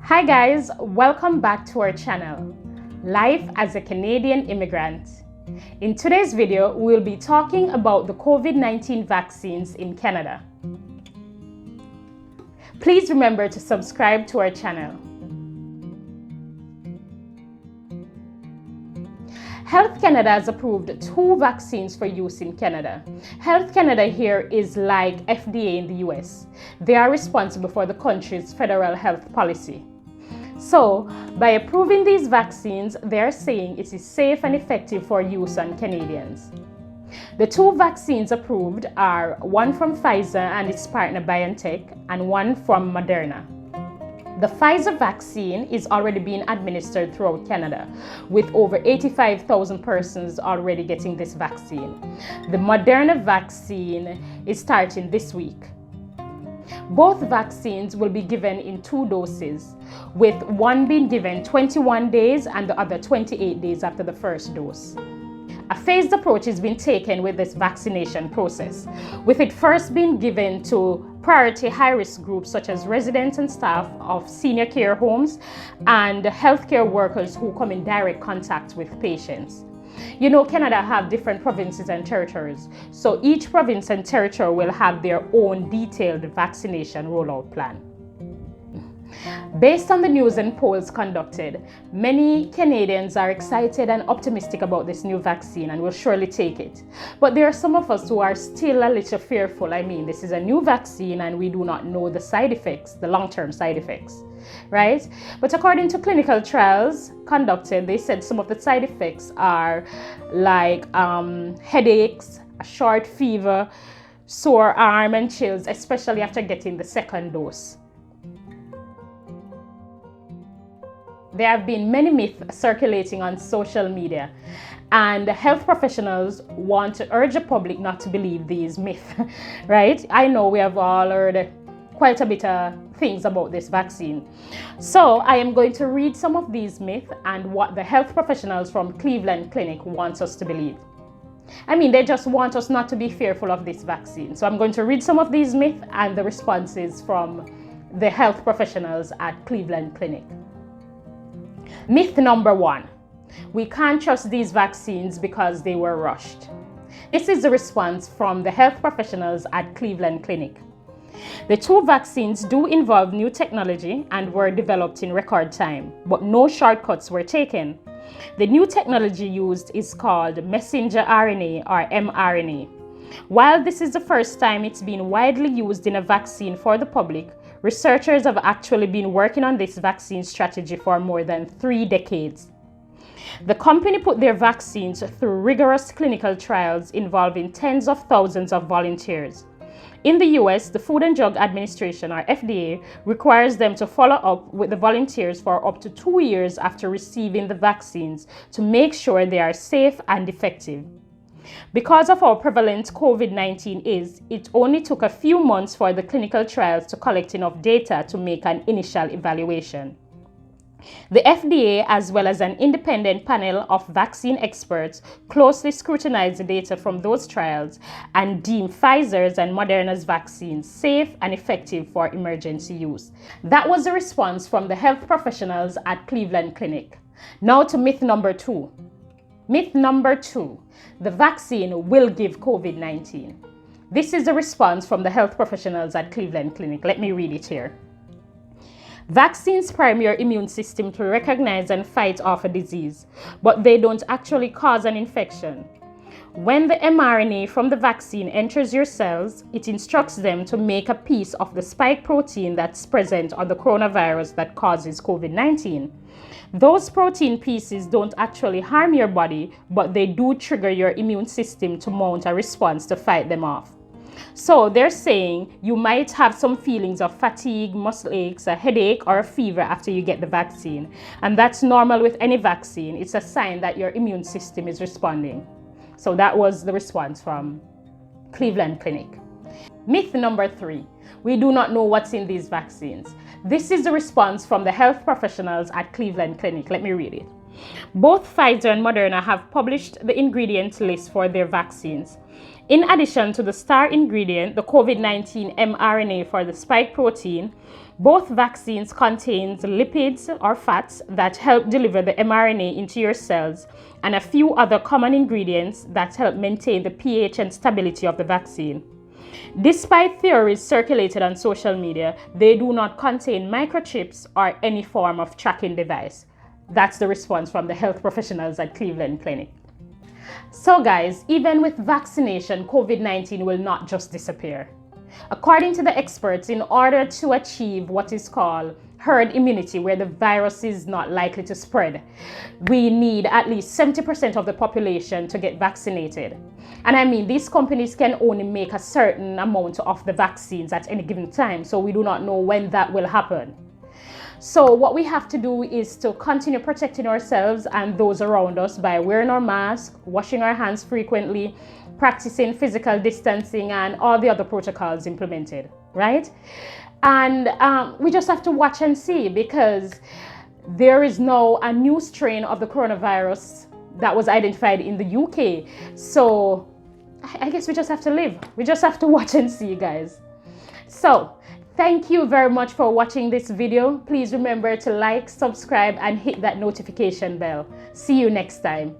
Hi guys, welcome back to our channel, Life as a Canadian Immigrant. In today's video, we'll be talking about the COVID-19 vaccines in Canada. Please remember to subscribe to our channel. Health Canada has approved 2 vaccines for use in Canada. Health Canada here is like FDA in the US. They are responsible for the country's federal health policy. So, by approving these vaccines, they are saying it is safe and effective for use on Canadians. The 2 vaccines approved are one from Pfizer and its partner BioNTech, and one from Moderna. The Pfizer vaccine is already being administered throughout Canada, with over 85,000 persons already getting this vaccine. The Moderna vaccine is starting this week. Both vaccines will be given in 2 doses, with one being given 21 days and the other 28 days after the first dose. A phased approach is being taken with this vaccination process, with it first being given to priority high-risk groups such as residents and staff of senior care homes and healthcare workers who come in direct contact with patients. You know, Canada have different provinces and territories, so each province and territory will have their own detailed vaccination rollout plan. Based on the news and polls conducted, many Canadians are excited and optimistic about this new vaccine and will surely take it. But there are some of us who are still a little fearful. I mean, this is a new vaccine and we do not know the side effects, the long-term side effects, right? But according to clinical trials conducted, they said some of the side effects are like headaches, a short fever, sore arm and chills, especially after getting the second dose. There have been many myths circulating on social media, and health professionals want to urge the public not to believe these myths, right? I know we have all heard quite a bit of things about this vaccine. So I am going to read some of these myths and what the health professionals from Cleveland Clinic want us to believe. I mean, they just want us not to be fearful of this vaccine. So I'm going to read some of these myths and the responses from the health professionals at Cleveland Clinic. Myth number 1, we can't trust these vaccines because they were rushed. This is the response from the health professionals at Cleveland Clinic. The 2 vaccines do involve new technology and were developed in record time, but no shortcuts were taken. The new technology used is called messenger RNA or mRNA. While this is the first time it's been widely used in a vaccine for the public, researchers have actually been working on this vaccine strategy for more than 3 decades. The company put their vaccines through rigorous clinical trials involving tens of thousands of volunteers. In the US, the Food and Drug Administration, or FDA, requires them to follow up with the volunteers for up to 2 years after receiving the vaccines to make sure they are safe and effective. Because of how prevalent COVID-19 is, it only took a few months for the clinical trials to collect enough data to make an initial evaluation. The FDA, as well as an independent panel of vaccine experts, closely scrutinized the data from those trials and deemed Pfizer's and Moderna's vaccines safe and effective for emergency use. That was the response from the health professionals at Cleveland Clinic. Now to myth number 2. Myth number 2, the vaccine will give COVID-19. This is a response from the health professionals at Cleveland Clinic. Let me read it here. Vaccines prime your immune system to recognize and fight off a disease, but they don't actually cause an infection. When the mRNA from the vaccine enters your cells, it instructs them to make a piece of the spike protein that's present on the coronavirus that causes COVID-19. Those protein pieces don't actually harm your body, but they do trigger your immune system to mount a response to fight them off. So they're saying you might have some feelings of fatigue, muscle aches, a headache, or a fever after you get the vaccine. And that's normal with any vaccine. It's a sign that your immune system is responding. So that was the response from Cleveland Clinic. Myth number 3, we do not know what's in these vaccines. This is the response from the health professionals at Cleveland Clinic. Let me read it. Both Pfizer and Moderna have published the ingredient list for their vaccines. In addition to the star ingredient, the COVID-19 mRNA for the spike protein, both vaccines contain lipids or fats that help deliver the mRNA into your cells, and a few other common ingredients that help maintain the pH and stability of the vaccine. Despite theories circulated on social media, they do not contain microchips or any form of tracking device. That's the response from the health professionals at Cleveland Clinic. So guys, even with vaccination, COVID-19 will not just disappear. According to the experts, in order to achieve what is called herd immunity, where the virus is not likely to spread, we need at least 70% of the population to get vaccinated. And I mean, these companies can only make a certain amount of the vaccines at any given time, so we do not know when that will happen. So what we have to do is to continue protecting ourselves and those around us by wearing our mask, washing our hands frequently, practicing physical distancing, and all the other protocols implemented, right? And we just have to watch and see, because there is now a new strain of the coronavirus that was identified in the UK. So I guess we just have to live. We just have to watch and see, guys. So thank you very much for watching this video. Please remember to like, subscribe, and hit that notification bell. See you next time.